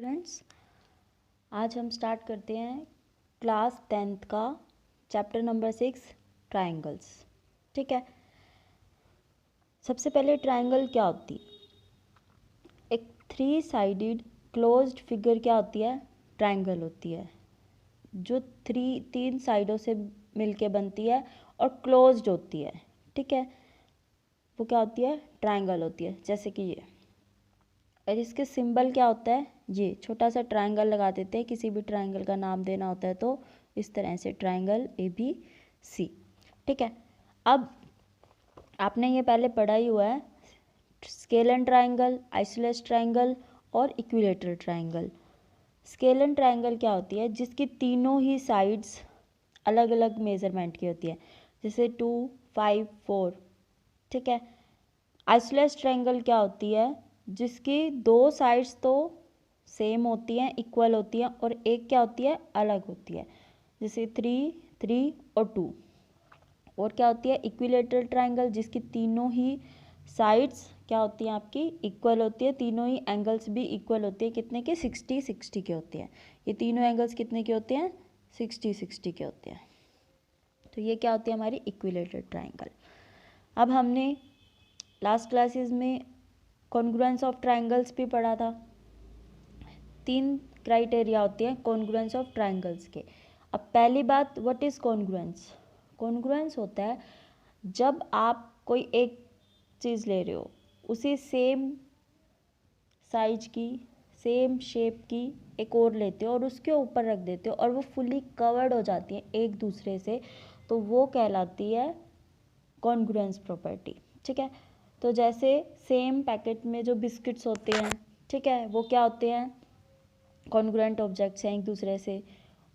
Students, आज हम start करते हैं क्लास 10th का चैप्टर नंबर 6 ट्रायंगल्स। ठीक है, सबसे पहले ट्रायंगल क्या होती है। एक 3 साइडेड क्लोज्ड फिगर क्या होती है, ट्रायंगल होती है, जो तीन साइडों से मिलके बनती है और क्लोज्ड होती है। ठीक है, वो क्या होती है, ट्रायंगल होती है। जैसे कि ये, और इसके सिंबल क्या होता है, ये छोटा सा ट्रायंगल लगा देते हैं। किसी भी ट्रायंगल का नाम देना होता है तो इस तरह से ट्रायंगल ABC। ठीक है, अब आपने ये पहले पढ़ा ही हुआ है, स्केलन ट्रायंगल, आइसोसेलेस ट्रायंगल और इक्विलेटरल ट्रायंगल। स्केलन ट्रायंगल क्या होती है, जिसकी तीनों ही साइड्स अलग अलग मेजरमेंट की होती है, जैसे 2, 5, 4। ठीक है, आइसोसेलेस ट्रायंगल क्या होती है, जिसकी दो साइड्स तो सेम होती हैं, इक्वल होती हैं, और एक क्या होती है, अलग होती है, जैसे 3, 3 और 2। और क्या होती है, इक्विलेटरल ट्रायंगल, जिसकी तीनों ही साइड्स क्या होती हैं, आपकी इक्वल होती है, तीनों ही एंगल्स भी इक्वल होते हैं। कितने के, 60, 60 के होते हैं। ये तीनों एंगल्स कितने के होते हैं, 60, 60 के होते हैं। तो ये क्या होती है, हमारी इक्विलेटरल ट्रायंगल। अब हमने लास्ट क्लासेस में कॉन्ग्रुएंस ऑफ ट्रायंगल्स भी पढ़ा था। 3 क्राइटेरिया होते हैं कॉन्ग्रुएंस ऑफ ट्रायंगल्स के। अब पहली बात, व्हाट इज़ कॉन्ग्रुएंस। कॉन्ग्रुएंस होता है जब आप कोई एक चीज़ ले रहे हो, उसी सेम साइज की, सेम शेप की एक और लेते हो और उसके ऊपर रख देते हो और वो फुली कवर्ड हो जाती है एक दूसरे से, तो वो कहलाती है कॉन्ग्रुएंस प्रॉपर्टी। ठीक है, तो जैसे सेम पैकेट में जो बिस्किट्स होते हैं, ठीक है, वो क्या होते हैं, कॉन्ग्रुएंट ऑब्जेक्ट्स हैं एक दूसरे से।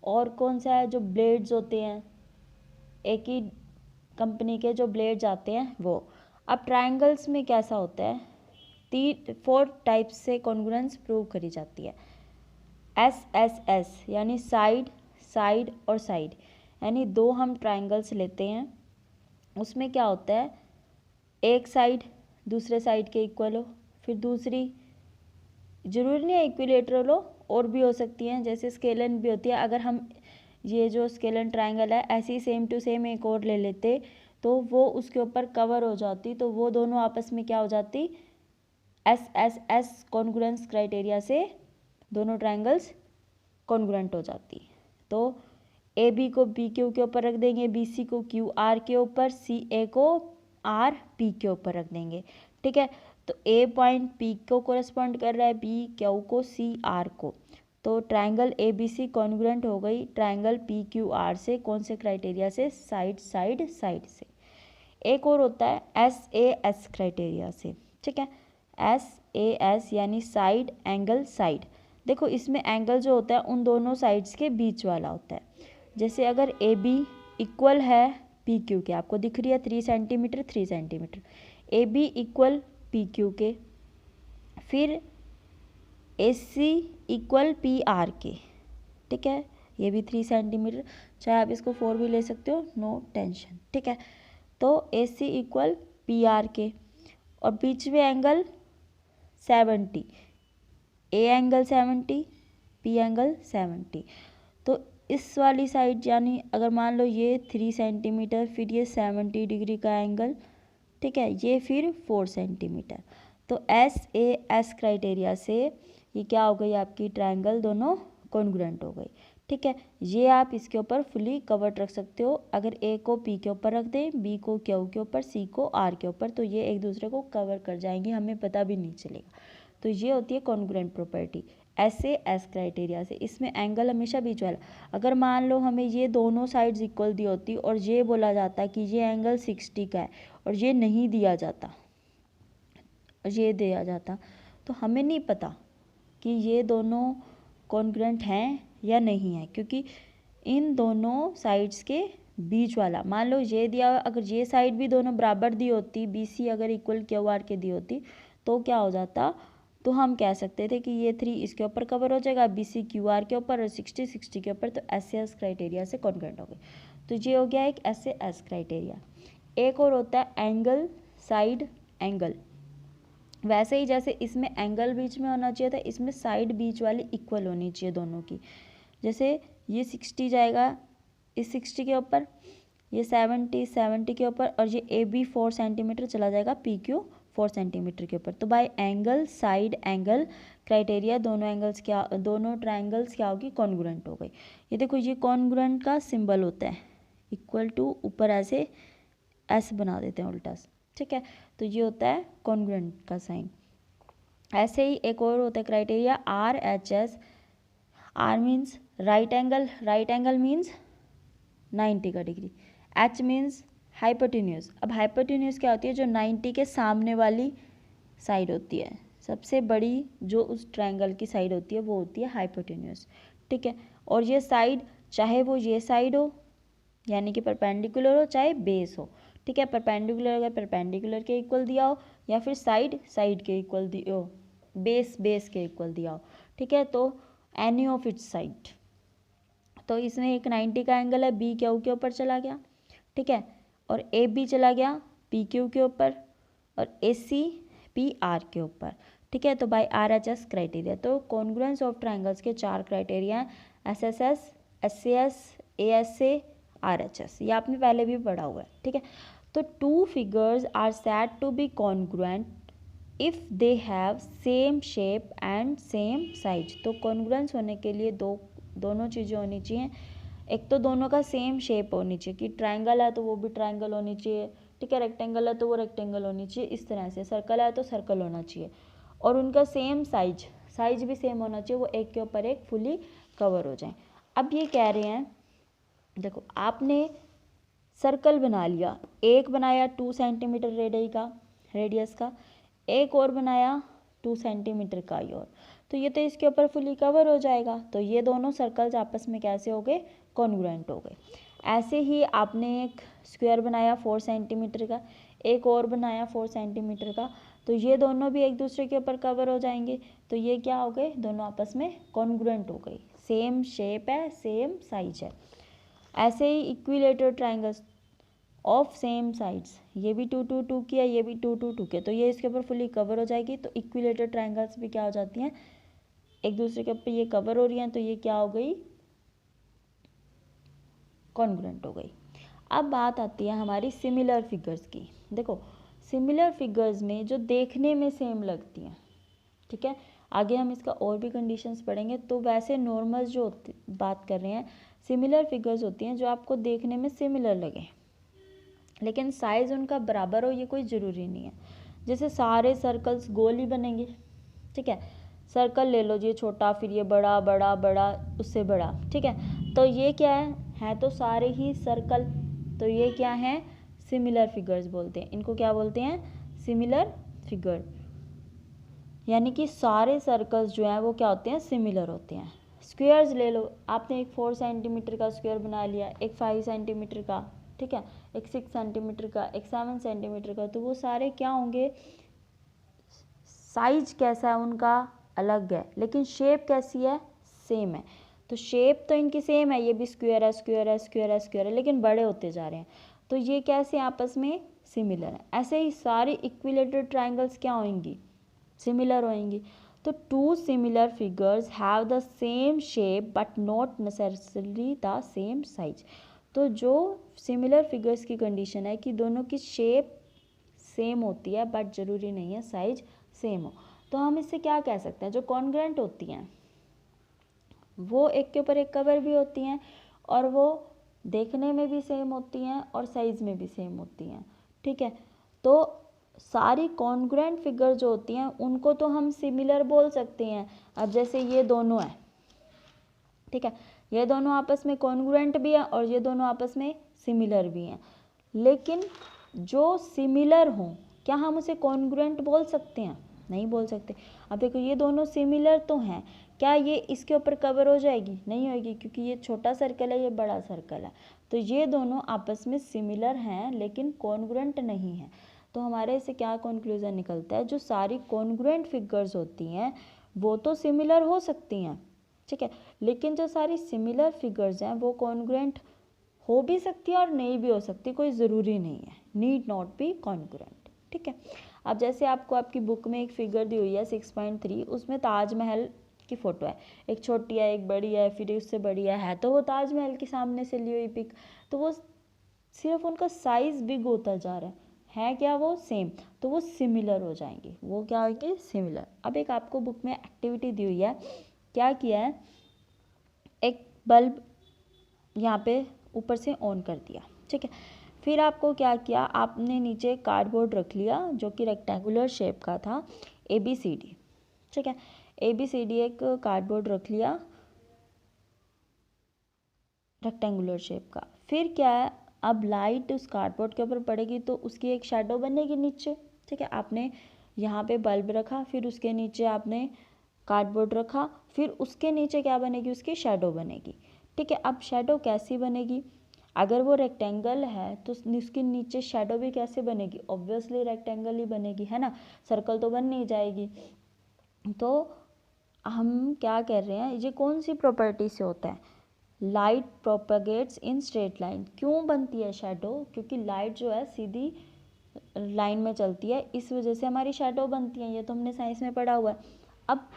और कौन सा है, जो ब्लेड्स होते हैं, एक ही कंपनी के जो ब्लेड्स आते हैं वो। अब ट्रायंगल्स में कैसा होता है, 4 टाइप्स से कॉन्ग्रुएंस प्रूव करी जाती है। SSS यानी साइड, साइड और साइड, यानी 2 हम ट्रायंगल्स लेते हैं, उसमें क्या होता है, एक साइड दूसरे साइड के इक्वल हो, फिर दूसरी, जरूरी नहीं है इक्विलेटरल हो, और भी हो सकती हैं, जैसे स्केलन भी होती है। अगर हम ये जो स्केलन ट्रायंगल है ऐसे ही सेम टू सेम एक और ले लेते तो वो उसके ऊपर कवर हो जाती, तो वो दोनों आपस में क्या हो जाती, SSS कॉन्ग्रुएंस क्राइटेरिया से दोनों ट्रायंगल्स कॉन्ग्रुएंट हो जाती। तो AB को BQ के ऊपर रख देंगे, BC को QR के ऊपर, CA को RP के ऊपर रख देंगे। ठीक है, तो A पॉइंट P को कोरेस्पॉन्ड कर रहा है, B Q को, C R को। तो ट्रायंगल ABC कॉन्ग्रुएंट हो गई ट्रायंगल PQR से। कौन से क्राइटेरिया से, साइड, साइड, साइड से। एक और होता है SAS क्राइटेरिया से। ठीक है, SAS यानी साइड, एंगल, साइड। देखो इसमें एंगल जो होता है उन दोनों साइड्स के बीच वाला होता है। जैसे अगर AB इक्वल है PQ के, आपको दिख रही है 3 centimetre 3 centimetre, AB equal PQ के, फिर AC इक्वल PR के। ठीक है, ये भी 3 सेंटीमीटर, चाहे आप इसको 4 भी ले सकते हो, नो टेंशन। ठीक है, तो AC इक्वल PR के, और बीच में angle 70, A angle 70, P angle 70। तो इस वाली साइड, यानी अगर मान लो ये 3 सेंटीमीटर, फिर ये 70 डिग्री का एंगल, ठीक है, ये फिर 4 सेंटीमीटर। तो SAS क्राइटेरिया से ये क्या हो गई, आपकी ट्रायंगल दोनों कॉन्ग्रुएंट हो गई। ठीक है, ये आप इसके ऊपर फुली कवर्ड रख सकते हो। अगर A को P के ऊपर रख दें, B को Q के ऊपर, C को R के ऊपर, तो ये एक दूसरे को कवर कर जाएंगे, हमें पता भी नहीं चलेगा। तो ये होती है कॉन्ग्रुएंट प्रॉपर्टी SAS क्राइटेरिया से। इसमें एंगल हमेशा बीच वाला। अगर मान लो हमें ये दोनों साइड्स इक्वल दी होती और ये बोला जाता कि ये एंगल 60 का है और ये नहीं दिया जाता, ये दिया जाता, तो हमें नहीं पता कि ये दोनों कॉन्ग्रुएंट हैं या नहीं है, क्योंकि इन दोनों साइड्स के बीच वाला, मान लो ये दिया, अगर ये साइड भी दोनों बराबर दी होती, BC अगर इक्वल QR के दी होती, तो क्या हो जाता, तो हम कह सकते थे कि ये 3 इसके ऊपर कवर हो जाएगा, BC QR के ऊपर और 60 60 के ऊपर, तो SAS क्राइटेरिया से कॉन्ग्रुएंट हो गए। तो ये हो गया एक SAS क्राइटेरिया। एक और होता है एंगल, साइड, एंगल, वैसे ही जैसे इसमें एंगल बीच में होना चाहिए था, इसमें साइड बीच वाली इक्वल होनी चाहिए दोनों की। जैसे ये 60 जाएगा इस 60 के ऊपर, ये 70 के ऊपर, और ये ए बी 4 सेंटीमीटर चला जाएगा पी क्यू 4 सेंटीमीटर के ऊपर। तो bye angle side angle criteria दोनों ट्राइंगल्स क्या होगी, कॉन्ग्रुएंट हो गई। ये देखो ये कॉन्ग्रुएंट का सिंबल होता है, इक्वल टू ऊपर ऐसे एस बना देते हैं उल्टा से, ठीक है। तो ये होता है कॉन्ग्रुएंट का साइन। ऐसे ही एक और होता है criteria R H S. R means right angle means 90 का डिग्री। H means hypotenuse. अब हाइपोटेन्यूज क्या होती है, जो 90 के सामने वाली साइड होती है, सबसे बड़ी जो उस ट्रायंगल की साइड होती है वो होती है हाइपोटेन्यूज, ठीक है। और ये साइड चाहे वो ये साइड हो यानी कि परपेंडिकुलर हो, चाहे बेस हो, ठीक है। परपेंडिकुलर अगर परपेंडिकुलर के इक्वल दिया हो, या फिर साइड के इक्वल दिया हो, बेस के इक्वल दिया हो, ठीक है। तो एनी ऑफ इट्स साइड। तो इसमें एक 90 का एंगल है, बी क्यू के ऊपर चला गया, ठीक है, और ए बी चला गया पी क्यू के ऊपर, और ए सी पी आर के ऊपर, ठीक है। तो by R H S criteria, तो कॉन्ग्रुएंस ऑफ ट्राइंगल्स के 4 क्राइटेरिया हैं, S S S, S C S, A S A, R H S. ये आपने पहले भी पढ़ा हुआ है, ठीक है। तो 2 figures are said to be congruent if they have same shape and same size. तो कॉन्ग्रुएंस होने के लिए दोनों चीज़ें होनी चाहिए। एक तो दोनों का सेम शेप होनी चाहिए, कि ट्रायंगल है तो वो भी ट्रायंगल होनी चाहिए, ठीक है। रेक्टेंगल है तो वो रेक्टेंगल होनी चाहिए, इस तरह से। सर्कल है तो सर्कल होना चाहिए, और उनका सेम साइज भी सेम होना चाहिए, वो एक के ऊपर एक फुली कवर हो जाए। अब ये कह रहे हैं, देखो आपने सर्कल बना लिया, एक बनाया 2 सेंटीमीटर रेडियस का, एक और बनाया 2 सेंटीमीटर का ही और, तो ये तो इसके ऊपर फुली कवर हो जाएगा। तो ये दोनों सर्कल्स आपस में कैसे हो गए, कॉन्ग्रुएंट हो गए। ऐसे ही आपने एक स्क्वायर बनाया 4 सेंटीमीटर का, एक और बनाया 4 सेंटीमीटर का, तो ये दोनों भी एक दूसरे के ऊपर कवर हो जाएंगे। तो ये क्या हो गए, दोनों आपस में कॉन्ग्रुएंट हो गई, सेम शेप है, सेम साइज है। ऐसे ही equilateral triangles of same sides, ये भी 2 2 2 की है, ये भी 2 2 2 के, तो ये इसके ऊपर फुली कवर हो जाएगी। तो इक्विलेटरल ट्राइंगल्स भी क्या हो जाती हैं, एक दूसरे के ऊपर ये कवर हो रही हैं, तो ये क्या हो गई, कॉन्ग्रुएंट हो गई। अब बात आती है हमारी सिमिलर फिगर्स की। देखो सिमिलर फिगर्स में जो देखने में सेम लगती हैं, ठीक है, आगे हम इसका और भी कंडीशंस पढ़ेंगे। तो वैसे नॉर्मल जो बात कर रहे हैं, सिमिलर फिगर्स होती हैं जो आपको देखने में सिमिलर लगे, लेकिन साइज़ उनका बराबर हो, ये कोई ज़रूरी नहीं है। जैसे सारे सर्कल्स गोल ही बनेंगे, ठीक है, सर्कल ले लो, ये छोटा, फिर ये बड़ा बड़ा बड़ा, उससे बड़ा, ठीक है। तो ये क्या है तो सारे ही सर्कल, तो ये क्या है, सिमिलर फिगर्स बोलते हैं इनको। क्या बोलते हैं, सिमिलर फिगर। यानी कि सारे सर्कल्स जो हैं वो क्या होते हैं, सिमिलर होते हैं। स्क्वायर्स ले लो, आपने एक 4 सेंटीमीटर का स्क्वायर बना लिया, एक 5 सेंटीमीटर का, ठीक है, एक 6 सेंटीमीटर का, एक 7 सेंटीमीटर का, तो वो सारे क्या होंगे, साइज कैसा है उनका अलग है, लेकिन शेप कैसी है, सेम है। तो शेप तो इनकी सेम है, ये भी स्क्वायर है स्क्वायर है स्क्वायर है स्क्वायर है, लेकिन बड़े होते जा रहे हैं, तो ये कैसे आपस में सिमिलर है। ऐसे ही सारी इक्विलेटरल ट्राइंगल्स क्या होंगी, सिमिलर होंगी। तो 2 similar figures have the same shape but not necessarily the same size. तो जो सिमिलर फिगर्स की कंडीशन है कि दोनों की शेप सेम होती है बट ज़रूरी नहीं है साइज सेम हो। तो हम इससे क्या कह सकते हैं, जो कॉन्ग्रुएंट होती हैं वो एक के ऊपर एक कवर भी होती हैं, और वो देखने में भी सेम होती हैं और साइज़ में भी सेम होती हैं, ठीक है। तो सारी कॉन्ग्रुएंट फिगर जो होती हैं उनको तो हम सिमिलर बोल सकते हैं। अब जैसे ये दोनों हैं, ठीक है, ये दोनों आपस में कॉन्ग्रुएंट भी हैं और ये दोनों आपस में सिमिलर भी हैं, लेकिन जो सिमिलर हों क्या हम उसे कॉन्ग्रुएंट बोल सकते हैं, नहीं बोल सकते। अब देखो ये दोनों सिमिलर तो हैं, क्या ये इसके ऊपर कवर हो जाएगी, नहीं होगी, क्योंकि ये छोटा सर्कल है ये बड़ा सर्कल है। तो ये दोनों आपस में सिमिलर हैं लेकिन कॉन्ग्रुएंट नहीं हैं। तो हमारे से क्या कंक्लूजन निकलता है, जो सारी कॉन्ग्रुएंट फिगर्स होती हैं वो तो सिमिलर हो सकती हैं, ठीक है, लेकिन जो सारी सिमिलर फिगर्स हैं वो कॉन्ग्रुएंट हो भी सकती है और नहीं भी हो सकती, कोई ज़रूरी नहीं है, नीड नॉट बी कॉन्ग्रुएंट, ठीक है। अब जैसे आपको आपकी बुक में एक फिगर दी हुई है 6.3, उसमें ताजमहल की फ़ोटो है, एक छोटी है एक बड़ी है फिर उससे बड़ी है तो वो ताजमहल के सामने से ली हुई पिक, तो वो सिर्फ उनका साइज़ बिग होता जा रहा है क्या वो सेम, तो वो सिमिलर हो जाएंगे, वो क्या होंगे सिमिलर। अब एक आपको बुक में एक्टिविटी दी हुई है, क्या किया है, एक बल्ब यहाँ पे ऊपर से ऑन कर दिया, ठीक है। फिर आपको क्या किया, आपने नीचे कार्डबोर्ड रख लिया जो कि रेक्टेंगुलर शेप का था, ABCD, ठीक है। ABCD एक कार्डबोर्ड रख लिया रेक्टेंगुलर शेप का। फिर क्या है, अब लाइट उस कार्डबोर्ड के ऊपर पड़ेगी तो उसकी एक शेडो बनेगी नीचे, ठीक है। आपने यहाँ पे बल्ब रखा, फिर उसके नीचे आपने कार्डबोर्ड रखा, फिर उसके नीचे क्या बनेगी, उसकी शेडो बनेगी, ठीक है। अब शेडो कैसी बनेगी, अगर वो रेक्टेंगल है तो उसके नीचे शेडो भी कैसे बनेगी, ऑब्वियसली रेक्टेंगल ही बनेगी, है ना, सर्कल तो बन नहीं जाएगी। तो हम क्या कर रहे हैं, ये कौन सी प्रॉपर्टी से होता है, लाइट प्रोपेगेट्स इन स्ट्रेट लाइन। क्यों बनती है शेडो, क्योंकि लाइट जो है सीधी लाइन में चलती है, इस वजह से हमारी शेडो बनती है, ये तो हमने साइंस में पढ़ा हुआ है। अब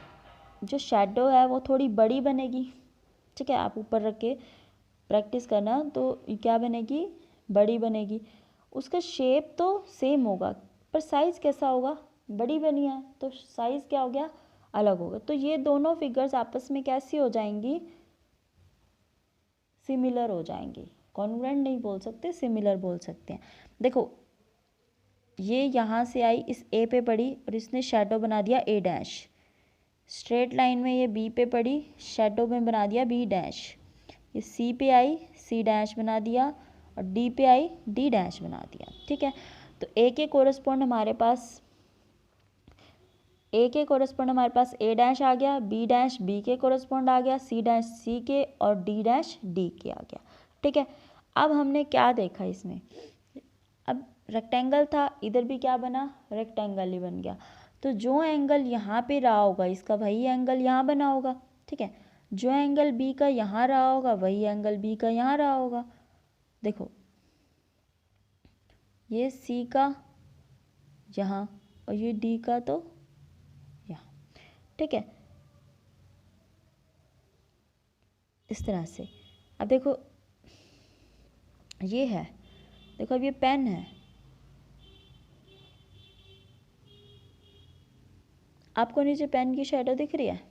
जो शेडो है वो थोड़ी बड़ी बनेगी, ठीक है, आप ऊपर रख के प्रैक्टिस करना तो क्या बनेगी, बड़ी बनेगी। उसका शेप तो सेम होगा पर साइज़ कैसा होगा, बड़ी बनी है तो साइज़ क्या हो गया, अलग होगा। तो ये दोनों फिगर्स आपस में कैसी हो जाएंगी, सिमिलर हो जाएंगी, कॉन्ग्रुएंट नहीं बोल सकते, सिमिलर बोल सकते हैं। देखो ये यहाँ से आई, इस A पे पड़ी और इसने शेडो बना दिया A', स्ट्रेट लाइन में ये B पे पड़ी, शेडो में बना दिया B', ये C पे आई C' बना दिया और D पे आई D' बना दिया, ठीक है। तो A के कोरस्पॉन्ड हमारे पास A आ गया, B के कोरस्पॉन्ड आ गया, C के और D' के आ गया, ठीक है। अब हमने क्या देखा इसमें, अब रेक्टेंगल था, इधर भी क्या बना, रेक्टेंगल ही बन गया। तो जो एंगल यहाँ पे रहा होगा इसका वही एंगल यहाँ बना होगा, ठीक है। जो एंगल B का यहाँ रहा होगा वही एंगल B का यहाँ रहा होगा। देखो ये C का यहाँ और ये D का तो यहाँ, ठीक है, इस तरह से। अब देखो ये है, देखो अब ये पेन है, आपको नीचे पेन की शेडो दिख रही है,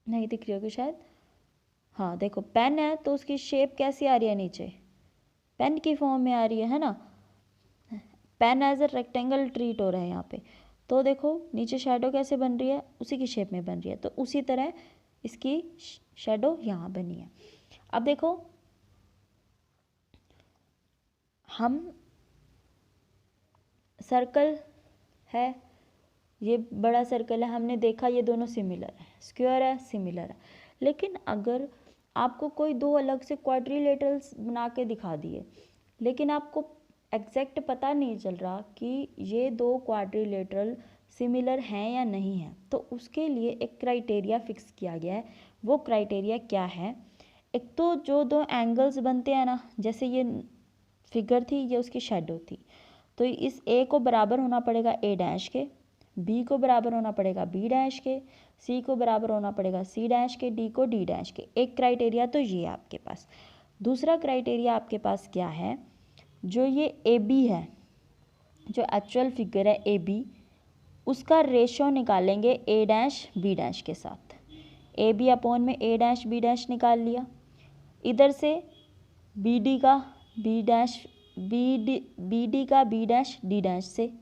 नहीं दिख रही होगी शायद, हाँ देखो पेन है तो उसकी शेप कैसी आ रही है, नीचे पेन की फॉर्म में आ रही है ना, pen as a rectangle treat हो रहा है यहाँ पे। तो देखो नीचे शेडो कैसे बन रही है, उसी की शेप में बन रही है, तो उसी तरह इसकी शेडो यहाँ बनी है। अब देखो हम सर्कल है, ये बड़ा सर्कल है, हमने देखा ये दोनों सिमिलर है, स्क्वायर है सिमिलर है, लेकिन अगर आपको कोई दो अलग से क्वाड्रिलेटरल्स बना के दिखा दिए लेकिन आपको एग्जैक्ट पता नहीं चल रहा कि ये दो क्वाड्रिलेटरल सिमिलर हैं या नहीं हैं, तो उसके लिए एक क्राइटेरिया फिक्स किया गया है। वो क्राइटेरिया क्या है, एक तो जो दो एंगल्स बनते हैं ना, जैसे ये फिगर थी ये उसकी शेडो थी, तो इस A को बराबर होना पड़ेगा A' के, B को बराबर होना पड़ेगा B' के, C को बराबर होना पड़ेगा C' के, D को D' के। एक क्राइटेरिया तो ये आपके पास। दूसरा क्राइटेरिया आपके पास क्या है, जो ये AB है, जो एक्चुअल फिगर है AB, उसका रेशो निकालेंगे A' B' के साथ। AB अपॉन में A' B' निकाल लिया, इधर से BD का BD का B' से,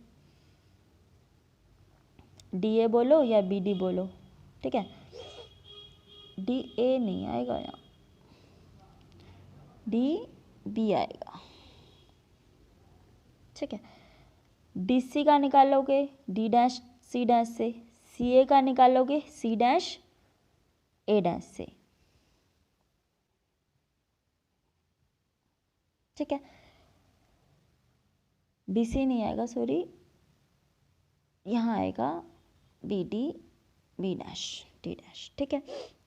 DA बोलो या BD बोलो, ठीक है, DA नहीं आएगा यहाँ, DB आएगा, ठीक है। DC का निकालोगे D' से, CA का निकालोगे C' से, ठीक है। BC नहीं आएगा, सॉरी, यहाँ आएगा BD B' D', ठीक है।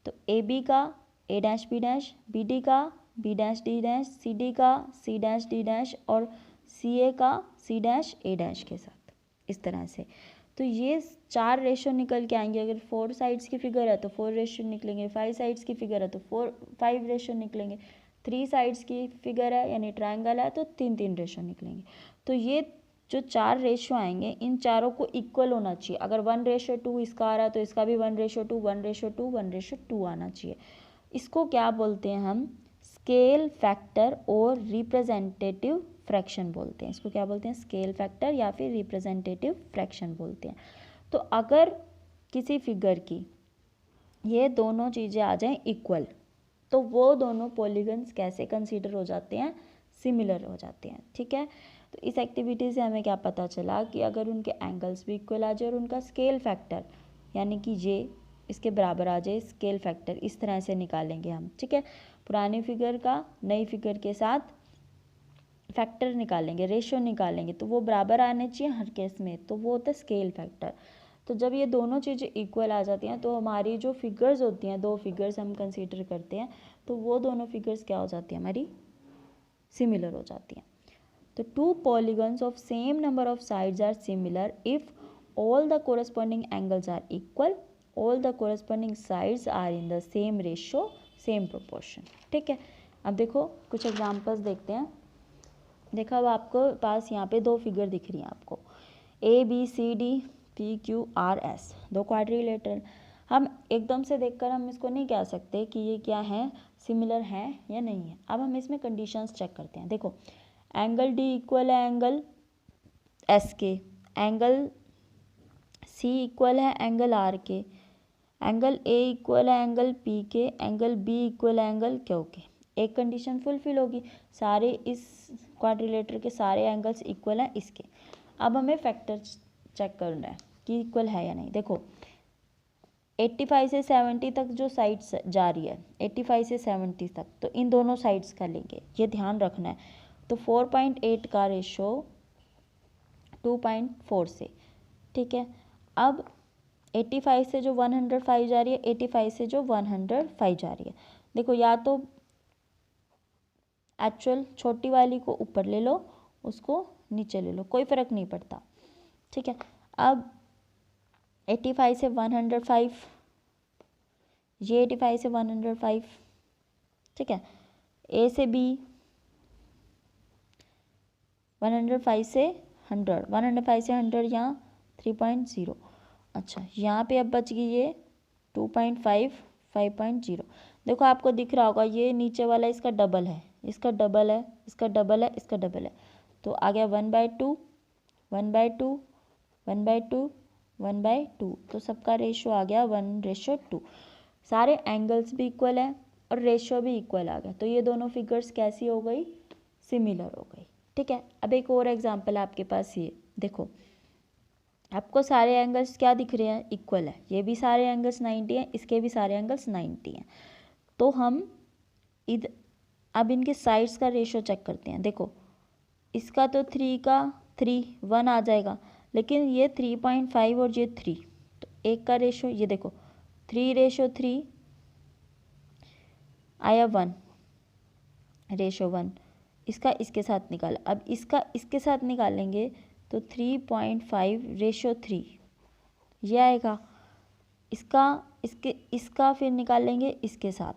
तो AB का A' B', BD का B' D', CD का C' D' और CA का C डैश A डैश के साथ, इस तरह से। तो ये 4 रेशो निकल के आएंगे। अगर 4 साइड्स की फिगर है तो 4 रेशो निकलेंगे, 5 साइड्स की फिगर है तो 5 रेशो निकलेंगे, 3 साइड्स की फिगर है यानी ट्रायंगल है तो 3 रेशो निकलेंगे। तो ये जो 4 रेशो आएंगे इन चारों को इक्वल होना चाहिए। अगर 1:2 इसका आ रहा है तो इसका भी 1:2 1:2 1:2 आना चाहिए। इसको क्या बोलते हैं हम? स्केल फैक्टर और रिप्रेजेंटेटिव फ्रैक्शन बोलते हैं। इसको क्या बोलते हैं? स्केल फैक्टर या फिर रिप्रेजेंटेटिव फ्रैक्शन बोलते हैं। तो अगर किसी फिगर की ये दोनों चीज़ें आ जाएं इक्वल तो वो दोनों पॉलीगन्स कैसे कंसीडर हो जाते हैं? सिमिलर हो जाते हैं। ठीक है, तो इस एक्टिविटी से हमें क्या पता चला कि अगर उनके एंगल्स भी इक्वल आ जाए और उनका स्केल फैक्टर यानी कि ये इसके बराबर आ जाए, स्केल फैक्टर इस तरह से निकालेंगे हम। ठीक है, पुरानी फिगर का नई फिगर के साथ फैक्टर निकालेंगे, रेशियो निकालेंगे तो वो बराबर आने चाहिए हर केस में, तो वो होता है स्केल फैक्टर। तो जब ये दोनों चीज़ें इक्वल आ जाती हैं तो हमारी जो फिगर्स होती हैं, दो फिगर्स हम कंसीडर करते हैं, तो वो दोनों फिगर्स क्या हो जाती हैं? हमारी सिमिलर हो जाती हैं। तो 2 polygons of same number of sides are similar if all the corresponding angles are equal, all the corresponding sides are in the same ratio, same proportion। ठीक है, अब देखो कुछ एग्जांपल्स देखते हैं। देखो अब आपको पास यहाँ पे 2 फिगर दिख रही हैं आपको, ABCD PQRS, 2 क्वाड्रिलेटरल। हम एकदम से देखकर हम इसको नहीं कह सकते कि ये क्या है, सिमिलर है या नहीं है। अब हम इसमें कंडीशंस चेक करते हैं। देखो एंगल D इक्वल है एंगल S के, एंगल C इक्वल है एंगल R के, एंगल A इक्वल है एंगल P के, एंगल B इक्वल है एंगल Q के। एक कंडीशन फुलफिल होगी, सारे इस क्वाड्रिलेटर के सारे एंगल्स इक्वल हैं इसके। अब हमें फैक्टर चेक करना है कि इक्वल है या नहीं। देखो 85 से 70 तक जो साइड्स जा रही है, 85 से 70 तक, तो इन दोनों साइड्स का लेंगे, ये ध्यान रखना है। तो 4.8 का रेशो 2.4 से। ठीक है, अब 85 से जो 105 जा रही है, 85 से जो 105 जा रही है, देखो या तो एक्चुअल छोटी वाली को ऊपर ले लो, उसको नीचे ले लो, कोई फ़र्क नहीं पड़ता। ठीक है, अब 85 से 105, ये 85 से 105। ठीक है, A से B 105 से 100, 105 से 100 यहाँ 3.0। अच्छा, यहाँ पे अब बच गई ये 2.5 5.0। देखो आपको दिख रहा होगा ये नीचे वाला इसका डबल है, इसका डबल है, इसका डबल है, इसका डबल है, तो आ गया 1/2 1/2 1/2 1/2। तो सबका रेशो आ गया 1:2। सारे एंगल्स भी इक्वल है और रेशो भी इक्वल आ गया, तो ये दोनों फिगर्स कैसी हो गई? सिमिलर हो गई। ठीक है, अब एक और एग्जांपल आपके पास, ये देखो आपको सारे एंगल्स क्या दिख रहे हैं? इक्वल है, ये भी सारे एंगल्स 90 हैं, इसके भी सारे एंगल्स 90 हैं। तो हम अब इनके साइड्स का रेशो चेक करते हैं। देखो इसका तो 3 का 3 1 आ जाएगा, लेकिन ये 3.5 और ये 3, तो एक का रेशो ये देखो 3:3 आया 1:1, इसका इसके साथ निकाला। अब इसका इसके साथ निकालेंगे तो 3.5:3 ये आएगा। इसका फिर निकालेंगे इसके साथ,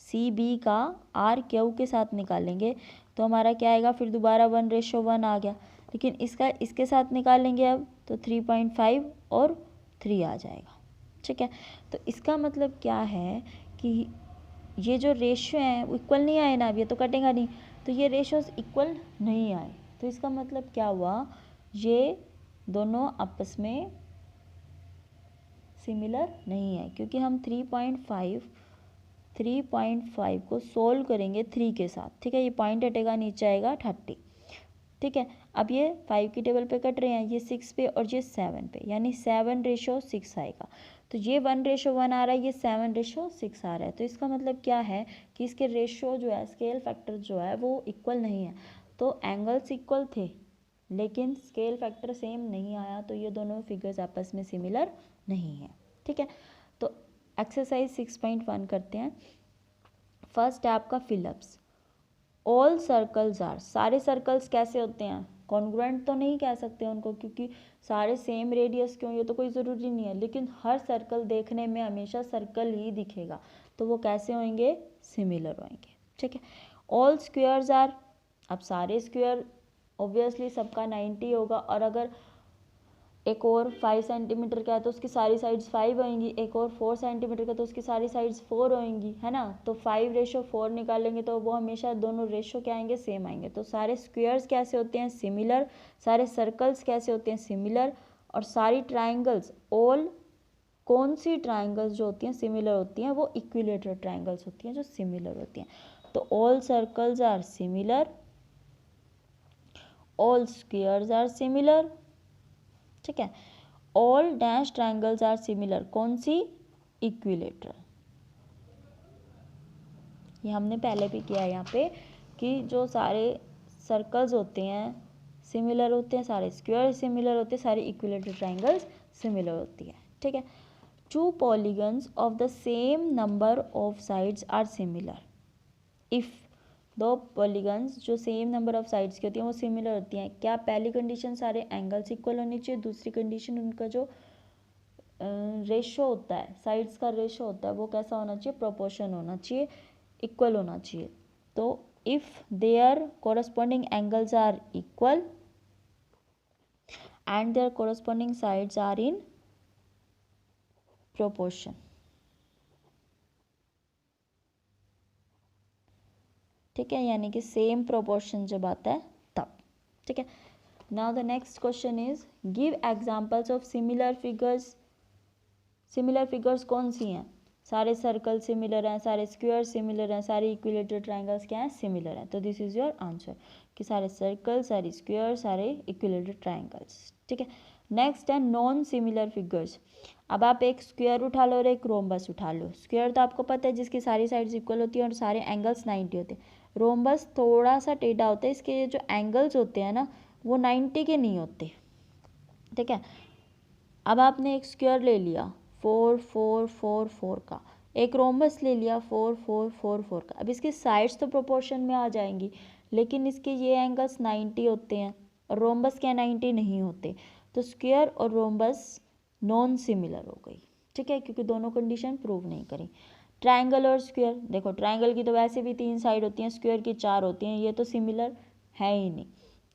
CB का RQ के साथ निकालेंगे तो हमारा क्या आएगा? फिर दोबारा 1:1 आ गया, लेकिन इसका इसके साथ निकालेंगे अब तो 3.5 और 3 आ जाएगा। ठीक है, तो इसका मतलब क्या है कि ये जो रेशियो हैं वो इक्वल नहीं आए ना, अब ये तो कटेगा नहीं, तो ये रेशियोज इक्वल नहीं आए। तो इसका मतलब क्या हुआ? ये दोनों आपस में सिमिलर नहीं है, क्योंकि हम 3.5 को सोल्व करेंगे 3 के साथ। ठीक है, ये पॉइंट हटेगा, नीचे आएगा 30। ठीक है, अब ये 5 की टेबल पे कट रहे हैं, ये 6 पे और ये 7 पे, यानी 7:6 आएगा। तो ये 1:1 आ रहा है, ये 7:6 आ रहा है। तो इसका मतलब क्या है कि इसके रेशो जो है, स्केल फैक्टर जो है वो इक्वल नहीं है। तो एंगल्स इक्वल थे लेकिन स्केल फैक्टर सेम नहीं आया, तो ये दोनों फिगर्स आपस में सिमिलर नहीं है। ठीक है, तो एक्सरसाइज 6.1 करते हैं। फर्स्ट है आपका फिलअप्स। ऑल सर्कल्स आर, सारे सर्कल्स कैसे होते हैं? कॉन्ग्रुएंट तो नहीं कह सकते उनको, क्योंकि सारे सेम रेडियस क्यों, ये तो कोई ज़रूरी नहीं है, लेकिन हर सर्कल देखने में हमेशा सर्कल ही दिखेगा, तो वो कैसे होंगे, सिमिलर होंगे। ठीक है। ऑल स्क्वेयर्स आर, अब सारे स्क्वेयर ऑब्वियसली सबका 90 होगा, और अगर एक और 5 सेंटीमीटर का है तो उसकी सारी साइड्स 5 होंगी, एक और 4 सेंटीमीटर का तो उसकी सारी साइड्स 4 होंगी, है ना। तो 5:4 निकालेंगे तो वो हमेशा दोनों रेशो क्या आएंगे, सेम आएंगे। तो सारे स्क्वेयर्स कैसे होते हैं, सिमिलर, सारे सर्कल्स कैसे होते हैं, सिमिलर, और सारी ट्राइंगल्स, ऑल कौन सी ट्राइंगल्स जो होती हैं सिमिलर होती हैं, वो इक्विलेटरल ट्राइंगल्स होती हैं जो सिमिलर होती हैं। तो all circles are similar, all squares are similar, ठीक है। All dash triangles are similar, कौन सी, इक्विलेटरल। ये हमने पहले भी किया है यहाँ पे कि जो सारे सर्कल्स होते हैं सिमिलर होते हैं, सारे स्क्वायर सिमिलर होते हैं, सारे इक्विलेटरल ट्राइंगल्स सिमिलर होती है। ठीक है। Two polygons of the same number of sides are similar if, दो पॉलीगन्स जो सेम नंबर ऑफ साइड्स की होती हैं वो सिमिलर होती हैं। क्या पहली कंडीशन सारे एंगल्स इक्वल होनी चाहिए, दूसरी कंडीशन उनका जो रेशो होता है, साइड्स का रेशो होता है वो कैसा होना चाहिए, प्रोपोर्शन होना चाहिए, इक्वल होना चाहिए। तो if their corresponding angles are equal and their corresponding sides are in proportion, ठीक है, यानी कि सेम प्रोपोर्शन जब आता है तब। ठीक है। Now the next question is give examples of similar figures. Similar figures कौन सी हैं, सारे सर्कल सिमिलर हैं, सारे स्क्वायर सिमिलर हैं, सारे इक्विलेटरल ट्राइंगल्स क्या हैं, सिमिलर हैं। तो दिस इज योर आंसर कि सारे सर्कल, सारे स्क्वायर, सारे इक्विलेटरल ट्राइंगल्स। ठीक है। नेक्स्ट है नॉन सिमिलर फिगर्स। अब आप एक स्क्वायर उठा लो और एक रोम्बस उठा लो। स्क्वायर तो आपको पता है जिसकी सारी साइड्स इक्वल होती हैं और सारे एंगल्स 90 होते हैं। रोम्बस थोड़ा सा टेढ़ा होता है, इसके जो एंगल्स होते हैं ना वो 90 के नहीं होते। ठीक है। अब आपने एक स्क्वायर ले लिया 4 4 4 4 का, एक रोम्बस ले लिया 4 4 4 4 का। अब इसकी साइड्स तो प्रोपोर्शन में आ जाएंगी, लेकिन इसके ये एंगल्स 90 होते हैं और रोम्बस क्या 90 नहीं होते। तो स्क्वायर और रोम्बस नॉन सिमिलर हो गई। ठीक है, क्योंकि दोनों कंडीशन प्रूव नहीं करी। ट्राइंगल और स्क्वायर, देखो ट्राइंगल की तो वैसे भी 3 साइड होती हैं, स्क्वायर की 4 होती हैं, ये तो सिमिलर है ही नहीं।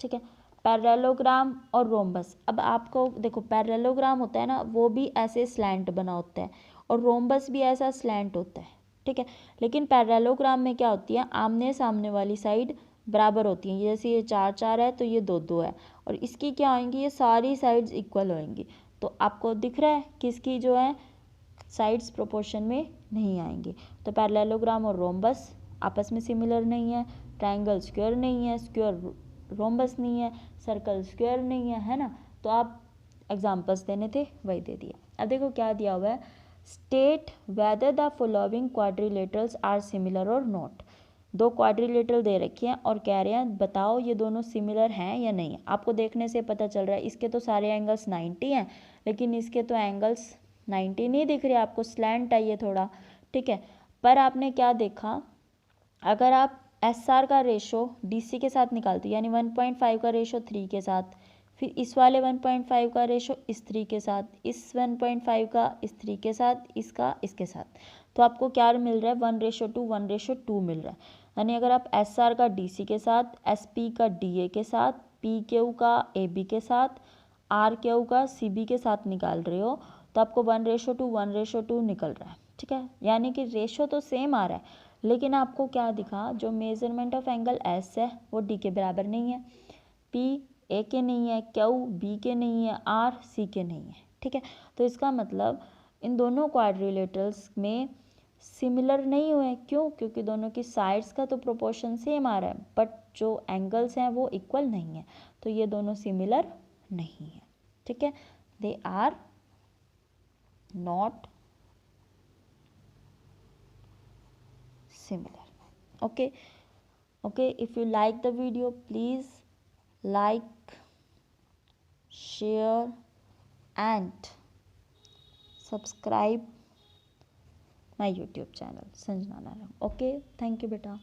ठीक है। पैरेललोग्राम और रोम्बस, अब आपको देखो पैरेललोग्राम होता है ना वो भी ऐसे स्लैंट बना होता है और रोम्बस भी ऐसा स्लैंट होता है। ठीक है। लेकिन पैरेललोग्राम में क्या होती है, आमने सामने वाली साइड बराबर होती हैं, जैसे ये 4 4 है तो ये 2 2 है, और इसकी क्या होंगी, ये सारी साइड्स इक्वल होंगी। तो आपको दिख रहा है कि इसकी जो है साइड्स प्रोपोर्शन में नहीं आएंगी। तो पैरेललोग्राम और रोम्बस आपस में सिमिलर नहीं है, ट्राइंगल स्क्वायर नहीं है, स्क्वायर रोम्बस नहीं है, सर्कल स्क्वायर नहीं है, है ना। तो आप एग्जांपल्स देने थे वही दे दिए। अब देखो क्या दिया हुआ है, state whether the following quadrilaterals are similar और नॉट। दो क्वाड्रिलेटरल दे रखे हैं और कह रहे हैं बताओ ये दोनों सिमिलर हैं या नहीं। आपको देखने से पता चल रहा है इसके तो सारे एंगल्स 90 हैं, लेकिन इसके तो एंगल्स 90 नहीं दिख रहे आपको, स्लैंट है ये थोड़ा। ठीक है। पर आपने क्या देखा, अगर आप एस आर का रेशो डी सी के साथ निकालते हो, यानी 1.5 का रेशो 3 के साथ, फिर इस वाले 1.5 का रेशो इस 3 के साथ, इस 1.5 का इस 3 के साथ, इसका इसके साथ, तो आपको क्या मिल रहा है, 1:2 1:2 मिल रहा है। यानी अगर आप एस आर का डी सी के साथ, एस पी का डी ए के साथ, पी क्यू का ए बी के साथ, आर क्यू का सी बी के साथ निकाल रहे हो तो आपको 1:2 1:2 निकल रहा है। ठीक है, यानी कि रेशो तो सेम आ रहा है, लेकिन आपको क्या दिखा, जो मेजरमेंट ऑफ एंगल एस है वो डी के बराबर नहीं है, पी ए के नहीं है, क्यू बी के नहीं है, आर सी के नहीं है। ठीक है, तो इसका मतलब इन दोनों क्वाड्रिलेटरल्स में सिमिलर नहीं हुए। क्यों? क्योंकि दोनों की साइड्स का तो प्रोपोर्शन सेम आ रहा है, बट जो एंगल्स हैं वो इक्वल नहीं है, तो ये दोनों सिमिलर नहीं है। ठीक है, they are not similar. Okay, if you like the video, please like, share and subscribe my YouTube channel Sanjana Naram. Okay, thank you beta.